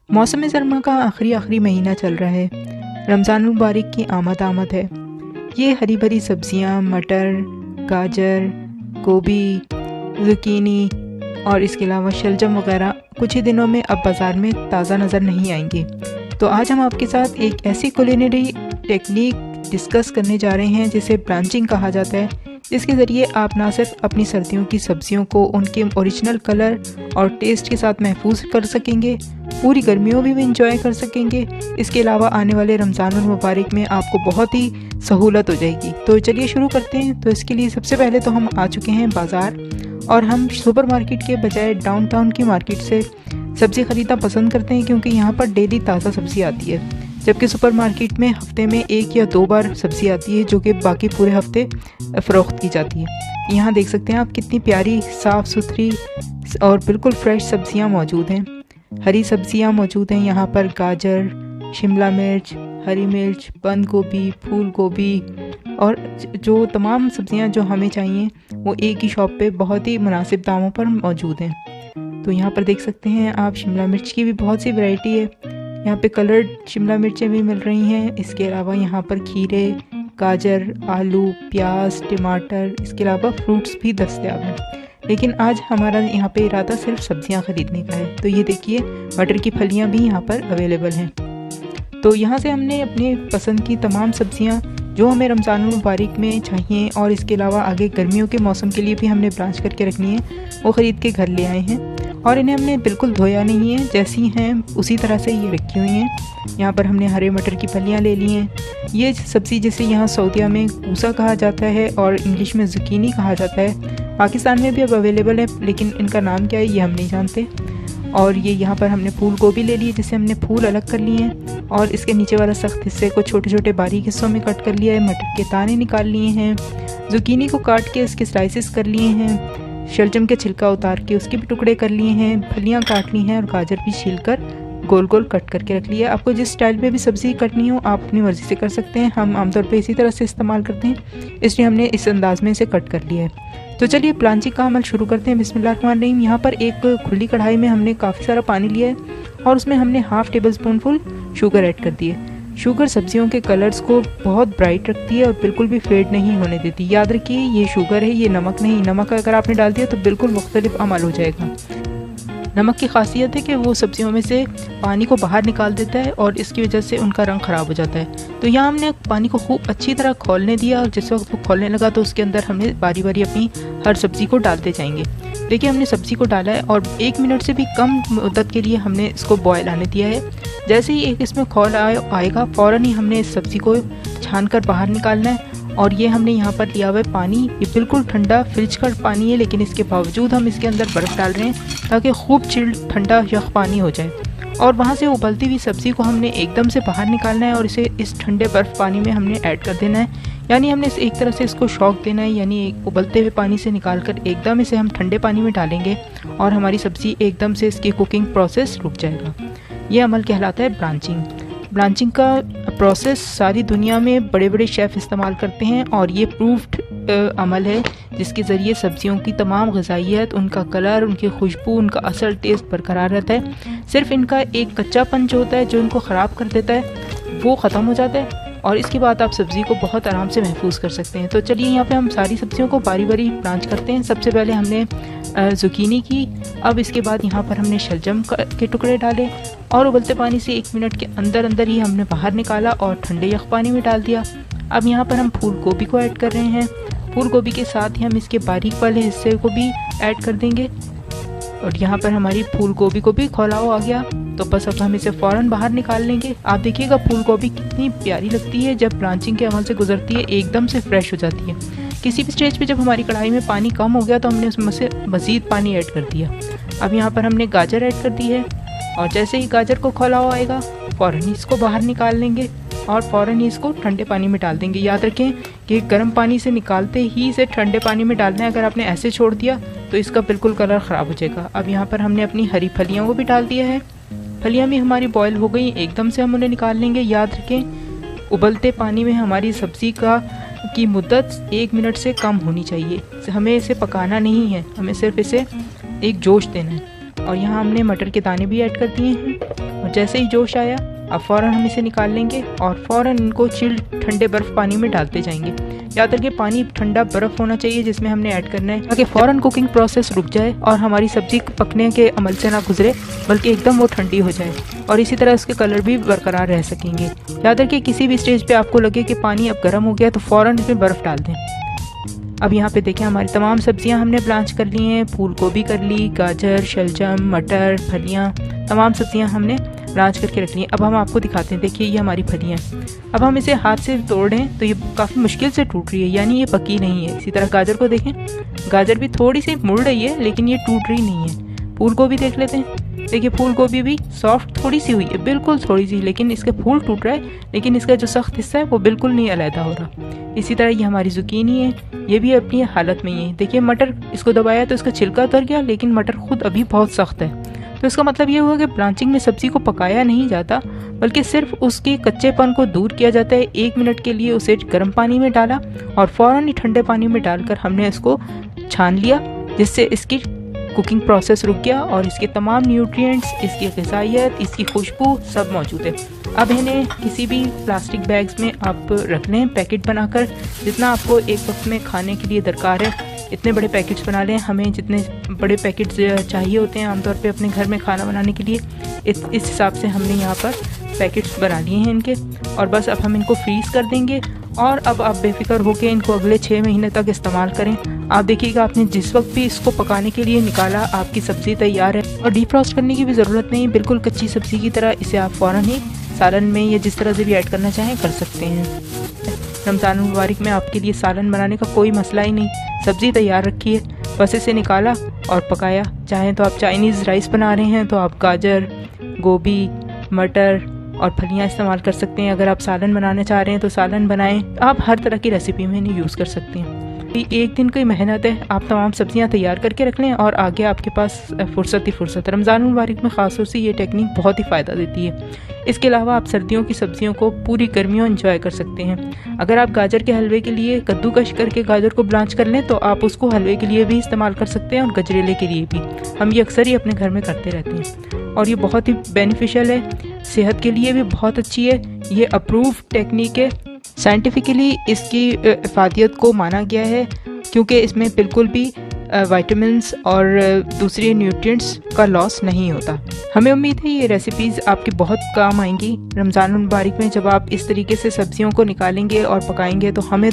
मौसम सरमा का आखिरी महीना चल रहा है। रमज़ान मुबारक की आमद है। ये हरी भरी सब्जियां, मटर, गाजर, गोभी, ज़ुकीनी और इसके अलावा शलजम वगैरह कुछ ही दिनों में अब बाज़ार में ताज़ा नज़र नहीं आएंगी। तो आज हम आपके साथ एक ऐसी कुलिनरी टेक्निक डिस्कस करने जा रहे हैं जिसे ब्रांचिंग कहा जाता है, जिसके ज़रिए आप ना सिर्फ अपनी सर्दियों की सब्जियों को उनके ओरिजिनल कलर और टेस्ट के साथ महफूज कर सकेंगे, पूरी गर्मियों में भी इंजॉय कर सकेंगे। इसके अलावा आने वाले रमज़ान मुबारक में आपको बहुत ही सहूलत हो जाएगी। तो चलिए शुरू करते हैं। तो इसके लिए सबसे पहले तो हम आ चुके हैं बाज़ार, और हम सुपर मार्केट के बजाय डाउनटाउन की मार्केट से सब्ज़ी ख़रीदना पसंद करते हैं, क्योंकि यहाँ पर डेली ताज़ा सब्ज़ी आती है, जबकि सुपर मार्केट में हफ्ते में 1 या 2 बार सब्ज़ी आती है, जो कि बाकी पूरे हफ्ते फ़रोख्त की जाती है। यहाँ देख सकते हैं आप कितनी प्यारी साफ़ सुथरी और बिल्कुल फ्रेश सब्ज़ियाँ मौजूद हैं। हरी सब्ज़ियाँ मौजूद हैं यहाँ पर, गाजर, शिमला मिर्च, हरी मिर्च, बंद गोभी, फूल गोभी और जो तमाम सब्ज़ियाँ जो हमें चाहिए वो एक ही शॉप पे बहुत ही मुनासिब दामों पर मौजूद हैं। तो यहाँ पर देख सकते हैं आप, शिमला मिर्च की भी बहुत सी वैरायटी है। यहाँ पे कलर्ड शिमला मिर्चें भी मिल रही हैं। इसके अलावा यहाँ पर खीरे, गाजर, आलू, प्याज, टमाटर, इसके अलावा फ्रूट्स भी दस्तयाब हैं। लेकिन आज हमारा यहाँ पे इरादा सिर्फ सब्जियाँ ख़रीदने का है। तो ये देखिए, मटर की फलियाँ भी यहाँ पर अवेलेबल हैं। तो यहाँ से हमने अपने पसंद की तमाम सब्जियाँ जो हमें रमज़ान मुबारक में चाहिए और इसके अलावा आगे गर्मियों के मौसम के लिए भी हमने ब्रांच करके रखनी है, वो ख़रीद के घर ले आए हैं। और इन्हें हमने बिल्कुल धोया नहीं है, जैसी हैं उसी तरह से ये रखी हुई हैं। यहाँ पर हमने हरे मटर की फलियाँ ले ली हैं। ये सब्ज़ी जिसे यहाँ सऊदिया में कूसा कहा जाता है और इंग्लिश में ज़ुकीनी कहा जाता है, पाकिस्तान में भी अब अवेलेबल है, लेकिन इनका नाम क्या है ये हम नहीं जानते। और ये यहाँ पर हमने फूल गोभी ले ली है, जिसे हमने फूल अलग कर लिए हैं और इसके नीचे वाला सख्त हिस्से को छोटे छोटे बारीक हिस्सों में कट कर लिया है। मटर के दाने निकाल लिए हैं, ज़ुकीनी को काट के इसके स्लाइसेस कर लिए हैं, शलजम के छिलका उतार के उसके भी टुकड़े कर लिए हैं, फलियाँ काट ली हैं और गाजर भी छील कर गोल गोल कट करके रख लिया। आपको जिस स्टाइल में भी सब्ज़ी कटनी हो आप अपनी मर्ज़ी से कर सकते हैं। हम आमतौर पे इसी तरह से इस्तेमाल करते हैं, इसलिए हमने इस अंदाज में इसे कट कर लिया है। तो चलिए ब्रांचिंग का अमल शुरू करते हैं। बिस्मिल्लाहिर्रहमानिर्रहीम। यहाँ पर एक खुली कढ़ाई में हमने काफ़ी सारा पानी लिया है और उसमें हमने ½ टेबल स्पूनफुल शुगर ऐड कर दी है। शुगर सब्जियों के कलर्स को बहुत ब्राइट रखती है और बिल्कुल भी फेड नहीं होने देती। याद रखिए, ये शुगर है, ये नमक नहीं। नमक अगर आपने डाल दिया तो बिल्कुल मुख्तलिफ अमल हो जाएगा। नमक की खासियत है कि वो सब्जियों में से पानी को बाहर निकाल देता है और इसकी वजह से उनका रंग ख़राब हो जाता है। तो यहाँ हमने पानी को खूब अच्छी तरह खौलने दिया और जिस वक्त वो खौलने लगा तो उसके अंदर हमने बारी बारी अपनी हर सब्ज़ी को डालते जाएंगे। देखिए, हमने सब्ज़ी को डाला है और 1 मिनट से भी कम मुद्दत के लिए हमने इसको बॉयल आने दिया है। जैसे ही एक इसमें खौल आएगा, फ़ौरन ही हमने इस सब्ज़ी को छान कर बाहर निकालना है। और ये हमने यहाँ पर लिया हुआ है पानी, ये बिल्कुल ठंडा फ्रिज का पानी है, लेकिन इसके बावजूद हम इसके अंदर बर्फ़ डाल रहे हैं ताकि खूब चिल्ड ठंडा यख पानी हो जाए। और वहाँ से उबलती हुई सब्ज़ी को हमने एकदम से बाहर निकालना है और इसे इस ठंडे बर्फ़ पानी में हमने ऐड कर देना है। यानी हमने एक तरह से इसको शॉक देना है, यानी उबलते हुए पानी से निकाल कर एकदम इसे हम ठंडे पानी में डालेंगे और हमारी सब्ज़ी एकदम से इसकी कुकिंग प्रोसेस रुक जाएगा। ये अमल कहलाता है ब्रांचिंग। ब्रांचिंग का प्रोसेस सारी दुनिया में बड़े बड़े शेफ़ इस्तेमाल करते हैं और ये प्रूफ्ड अमल है, जिसके ज़रिए सब्जियों की तमाम ग़िज़ाइयत, उनका कलर, उनकी खुशबू, उनका असल टेस्ट बरकरार रहता है। सिर्फ इनका एक कच्चापन जो होता है, जो इनको ख़राब कर देता है, वो ख़त्म हो जाता है और इसके बाद आप सब्ज़ी को बहुत आराम से महफूज कर सकते हैं। तो चलिए यहाँ पे हम सारी सब्जियों को बारी बारी ब्रांच करते हैं। सबसे पहले हमने ज़ुकीनी की, अब इसके बाद यहाँ पर हमने शलजम के टुकड़े डाले और उबलते पानी से 1 मिनट के अंदर अंदर ही हमने बाहर निकाला और ठंडे यख पानी में डाल दिया। अब यहाँ पर हम फूल गोभी को ऐड कर रहे हैं। फूल गोभी के साथ ही हम इसके बारीक वाले हिस्से को भी ऐड कर देंगे और यहाँ पर हमारी फूल गोभी को भी खौलाव आ गया। तो बस अब हम इसे फ़ौरन बाहर निकाल लेंगे। आप देखिएगा फूल गोभी कितनी प्यारी लगती है, जब ब्रांचिंग के अमल से गुजरती है एकदम से फ्रेश हो जाती है। किसी भी स्टेज पे जब हमारी कढ़ाई में पानी कम हो गया तो हमने उसमें से मज़ीद पानी ऐड कर दिया। अब यहाँ पर हमने गाजर ऐड कर दी है और जैसे ही गाजर को खौलाव आएगा फ़ौरन इसको बाहर निकाल लेंगे और फ़ौरन ही इसको ठंडे पानी में डाल देंगे। याद रखें कि गर्म पानी से निकालते ही इसे ठंडे पानी में डालना है। अगर आपने ऐसे छोड़ दिया तो इसका बिल्कुल कलर ख़राब हो जाएगा। अब यहाँ पर हमने अपनी हरी फलियों को भी डाल दिया है। फलियाँ भी हमारी बॉयल हो गई, एकदम से हम उन्हें निकाल लेंगे। याद रखें, उबलते पानी में हमारी सब्ज़ी की मुद्दत 1 मिनट से कम होनी चाहिए। हमें इसे पकाना नहीं है, हमें सिर्फ इसे एक जोश देना है। और यहाँ हमने मटर के दाने भी ऐड कर दिए हैं। और जैसे ही जोश आया अब फ़ौरन हम इसे निकाल लेंगे और फ़ौरन इनको चिल्ड ठंडे बर्फ़ पानी में डालते जाएंगे। याद रखिए पानी ठंडा बर्फ़ होना चाहिए जिसमें हमने ऐड करना है, ताकि फ़ौरन कुकिंग प्रोसेस रुक जाए और हमारी सब्ज़ी पकने के अमल से ना गुजरे, बल्कि एकदम वो ठंडी हो जाए और इसी तरह उसके कलर भी बरकरार रह सकेंगे। याद रखिए किसी भी स्टेज पे आपको लगे कि पानी अब गर्म हो गया तो फ़ौरन इसमें बर्फ़ डाल दें। अब यहाँ पे देखें हमारी तमाम सब्जियाँ हमने ब्लांच कर ली हैं। फूल गोभी कर ली, गाजर, शलजम, मटर, फलियाँ, तमाम सब्जियाँ हमने ब्लांच करके रख ली हैं। अब हम आपको दिखाते हैं, देखिए ये हमारी फलियाँ। अब हम इसे हाथ से तोड़ें तो ये काफ़ी मुश्किल से टूट रही है, यानी ये पकी नहीं है। इसी तरह गाजर को देखें, गाजर भी थोड़ी सी मुड़ रही है लेकिन ये टूट रही नहीं है। फूल गोभी देख लेते हैं, देखिए फूल गोभी भी सॉफ्ट थोड़ी सी हुई है, बिल्कुल थोड़ी सी, लेकिन इसके फूल टूट रहा है लेकिन इसका जो सख्त हिस्सा है वो बिल्कुल नहीं अलहदा हो रहा। इसी तरह ये हमारी जुकीनी है, ये भी अपनी हालत में ही है। देखिए मटर, इसको दबाया तो इसका छिलका उतर गया लेकिन मटर खुद अभी बहुत सख्त है। तो इसका मतलब ये हुआ कि ब्लांचिंग में सब्जी को पकाया नहीं जाता, बल्कि सिर्फ उसके कच्चेपन को दूर किया जाता है। 1 मिनट के लिए उसे गर्म पानी में डाला और फ़ौरन ही ठंडे पानी में डालकर हमने इसको छान लिया, जिससे इसकी कुकिंग प्रोसेस रुक गया और इसके तमाम न्यूट्रिएंट्स, इसकी ग़िज़ाइयत, इसकी खुशबू सब मौजूद है। अब इन्हें किसी भी प्लास्टिक बैग्स में आप रख लें, पैकेट बनाकर, जितना आपको एक वक्त में खाने के लिए दरकार है इतने बड़े पैकेट्स बना लें। हमें जितने बड़े पैकेट्स चाहिए होते हैं आमतौर पे अपने घर में खाना बनाने के लिए, इस हिसाब से हमने यहाँ पर पैकेट्स बना लिए हैं इनके। और बस अब हम इनको फ्रीज़ कर देंगे और अब आप बेफिक्र होकर इनको अगले 6 महीने तक इस्तेमाल करें। आप देखिएगा आपने जिस वक्त भी इसको पकाने के लिए निकाला आपकी सब्ज़ी तैयार है और डीफ्रॉस्ट करने की भी ज़रूरत नहीं, बिल्कुल कच्ची सब्ज़ी की तरह इसे आप फ़ौरन ही सालन में या जिस तरह से भी ऐड करना चाहें कर सकते हैं। रमज़ान मुबारक में आपके लिए सालन बनाने का कोई मसला ही नहीं, सब्ज़ी तैयार रखी है, बस इसे निकाला और पकाया। चाहें तो आप चाइनीज़ राइस बना रहे हैं तो आप गाजर, गोभी, मटर और फलियाँ इस्तेमाल कर सकते हैं। अगर आप सालन बनाना चाह रहे हैं तो सालन बनाएं। आप हर तरह की रेसिपी में इन्हें यूज़ कर सकते हैं। एक दिन की मेहनत है, आप तमाम सब्जियां तैयार करके रख लें और आगे आपके पास फुर्सत ही फुर्सत। रमज़ान मुबारक में ख़ास तौर से ये टेक्निक बहुत ही फ़ायदा देती है। इसके अलावा आप सर्दियों की सब्जियों को पूरी गर्मियों एंजॉय कर सकते हैं। अगर आप गाजर के हलवे के लिए कद्दूकश करके गाजर को ब्लांच कर लें तो आप उसको हलवे के लिए भी इस्तेमाल कर सकते हैं और गजरेले के लिए भी। हम ये अक्सर ही अपने घर में करते रहते हैं और ये बहुत ही बेनिफिशियल है, सेहत के लिए भी बहुत अच्छी है। ये अप्रूव टेक्निक है, साइंटिफिकली इसकी इफादियत को माना गया है क्योंकि इसमें बिल्कुल भी विटामिन्स और दूसरे न्यूट्रिएंट्स का लॉस नहीं होता। हमें उम्मीद है ये रेसिपीज़ आपकी बहुत काम आएंगी रमज़ान मुबारक में। जब आप इस तरीके से सब्जियों को निकालेंगे और पकाएंगे तो हमें